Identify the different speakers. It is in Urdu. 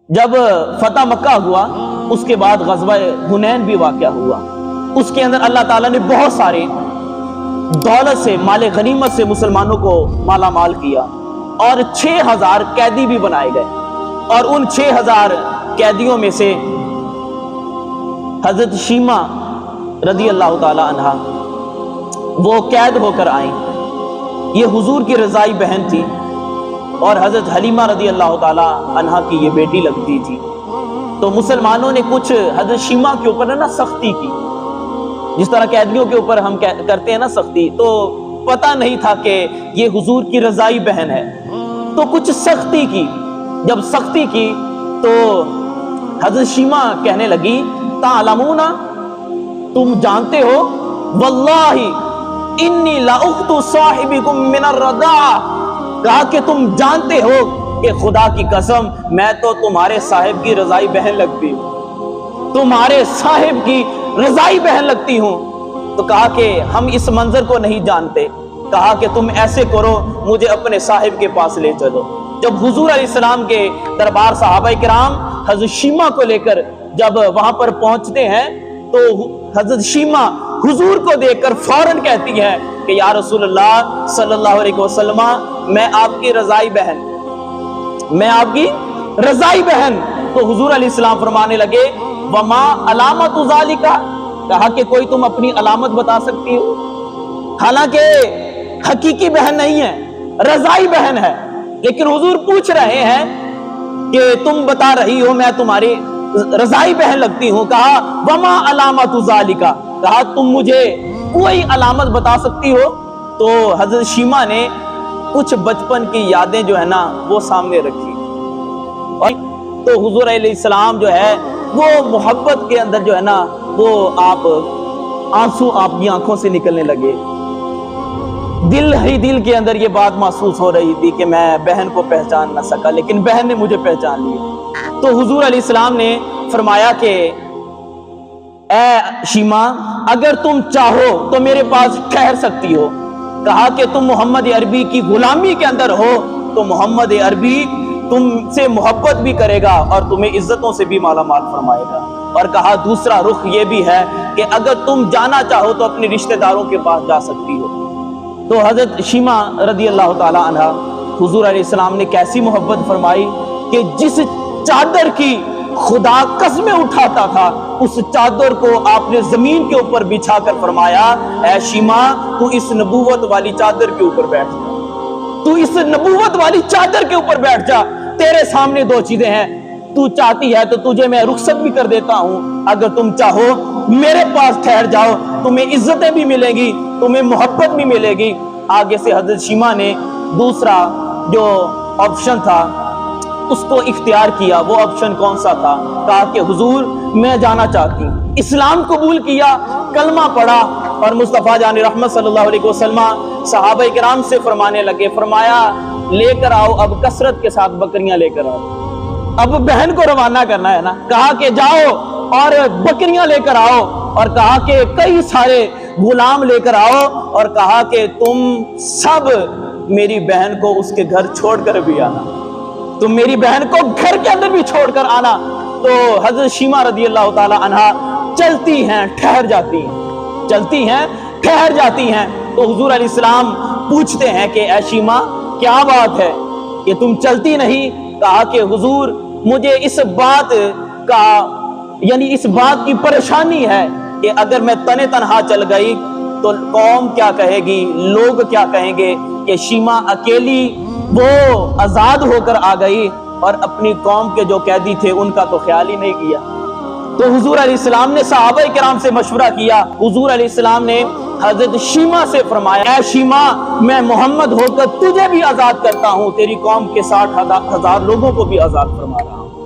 Speaker 1: جب فتح مکہ ہوا اس کے بعد غزوہ حنین بھی واقعہ ہوا، اس کے اندر اللہ تعالیٰ نے بہت سارے دولت سے، مال غنیمت سے مسلمانوں کو مالا مال کیا، اور 6000 قیدی بھی بنائے گئے، اور ان 6000 قیدیوں میں سے حضرت شیمہ رضی اللہ تعالی عنہ وہ قید ہو کر آئیں۔ یہ حضور کی رضائی بہن تھی، اور حضرت حلیمہ رضی اللہ تعالی عنہ کی یہ بیٹی لگتی تھی۔ تو مسلمانوں نے کچھ حضرت شیمہ کے اوپر نا سختی کی، جس طرح قیدیوں کے اوپر ہم کرتے ہیں نا سختی، تو پتہ نہیں تھا کہ یہ حضور کی رضائی بہن ہے، تو کچھ سختی کی۔ جب سختی کی تو حضرت شیمہ کہنے لگی تعلمون، تم جانتے ہو، واللہ انی لاخت صاحبکم من الرضاعہ، کہا کہ تم جانتے ہو کہ خدا کی قسم میں تو تمہارے صاحب کی رضائی بہن لگتی ہوں، تمہارے صاحب کی رضائی بہن لگتی ہوں۔ تو کہا کہ ہم اس منظر کو نہیں جانتے، کہا کہ تم ایسے کرو، مجھے اپنے صاحب کے پاس لے چلو۔ جب حضور علیہ السلام کے دربار صحابہ کرام حضرت شیمہ کو لے کر جب وہاں پر پہنچتے ہیں تو حضرت شیمہ حضور کو دیکھ کر فوراً کہتی ہے کہ یا رسول اللہ صلی اللہ علیہ وسلم، میں آپ کی رضائی بہن، میں آپ کی رضائی بہن۔ تو حضور علیہ السلام فرمانے لگے وما علامت ذالک، کہا کہ کوئی تم اپنی علامت بتا سکتی ہو؟ حالانکہ حقیقی بہن نہیں ہے، رضائی بہن ہے، لیکن حضور پوچھ رہے ہیں کہ تم بتا رہی ہو میں تمہاری رضائی بہن لگتی ہوں، کہا وما علامت ذالک، کہا تم مجھے کوئی علامت بتا سکتی ہو؟ تو حضرت شیمہ نے کچھ بچپن کی یادیں جو ہے نا وہ سامنے رکھی، اور تو حضور علیہ السلام جو ہے وہ محبت کے اندر جو ہے نا وہ آپ آنسو آپ کی آنکھوں سے نکلنے لگے۔ دل ہی دل کے اندر یہ بات محسوس ہو رہی تھی کہ میں بہن کو پہچان نہ سکا، لیکن بہن نے مجھے پہچان لیا۔ تو حضور علیہ السلام نے فرمایا کہ اے شیمہ، اگر تم چاہو تو میرے پاس ٹھہر سکتی ہو، کہا کہ تم محمد عربی کی غلامی کے اندر ہو تو محمد عربی تم سے محبت بھی کرے گا اور تمہیں عزتوں سے بھی مالا مال فرمائے گا۔ اور کہا دوسرا رخ یہ بھی ہے کہ اگر تم جانا چاہو تو اپنے رشتہ داروں کے پاس جا سکتی ہو۔ تو حضرت شیمہ رضی اللہ تعالی عنہ حضور علیہ السلام نے کیسی محبت فرمائی کہ جس چادر کی خدا قسمیں اٹھاتا تھا اس چادر کو آپ نے زمین کے اوپر بچھا کر فرمایا اے شیمہ تو اس نبوت والی چادر کے اوپر بیٹھ جا، تو اس نبوت والی چادر کے اوپر بیٹھ جا، تیرے سامنے دو چیزیں ہیں، تو چاہتی ہے تو تجھے میں رخصت بھی کر دیتا ہوں، اگر تم چاہو میرے پاس ٹھہر جاؤ، تمہیں عزتیں بھی ملیں گی، تمہیں محبت بھی ملے گی۔ آگے سے حضرت شیمہ نے دوسرا جو آپشن تھا اس کو اختیار کیا۔ وہ آپشن کون سا تھا؟ کہا کہ حضور میں جانا چاہتی ہوں، اسلام قبول کیا، کلمہ پڑھا، اور مصطفیٰ جان رحمت صلی اللہ علیہ وسلم صحابہ کرام سے فرمانے لگے، فرمایا لے کر آؤ اب کثرت کے ساتھ بکریاں لے کر آؤ، اب بہن کو روانہ کرنا ہے نا، کہا کہ جاؤ اور بکریاں لے کر آؤ، اور کہا کہ کئی سارے غلام لے کر آؤ، اور کہا کہ تم سب میری بہن کو اس کے گھر چھوڑ کر بھی آنا، تم میری بہن کو گھر کے اندر بھی چھوڑ کر آنا۔ تو حضرت شیمہ رضی اللہ تعالی عنہ چلتی ہیں، ٹھہر جاتی ہیں، چلتی ہیں، ٹھہر جاتی ہیں۔ تو حضور علیہ السلام پوچھتے ہیں کہ اے شیمہ کیا بات ہے کہ تم چلتی نہیں؟ کہا کہ حضور مجھے اس بات کا یعنی اس بات کی پریشانی ہے کہ اگر میں تنے تنہا چل گئی تو قوم کیا کہے گی، لوگ کیا کہیں گے کہ شیمہ اکیلی وہ آزاد ہو کر آ گئی اور اپنی قوم کے جو قیدی تھے ان کا تو خیال ہی نہیں کیا۔ تو حضور علیہ السلام نے صحابہ کرام سے مشورہ کیا، حضور علیہ السلام نے حضرت شیمہ سے فرمایا اے شیمہ میں محمد ہو کر تجھے بھی آزاد کرتا ہوں، تیری قوم کے 60,000 لوگوں کو بھی آزاد فرما رہا ہوں۔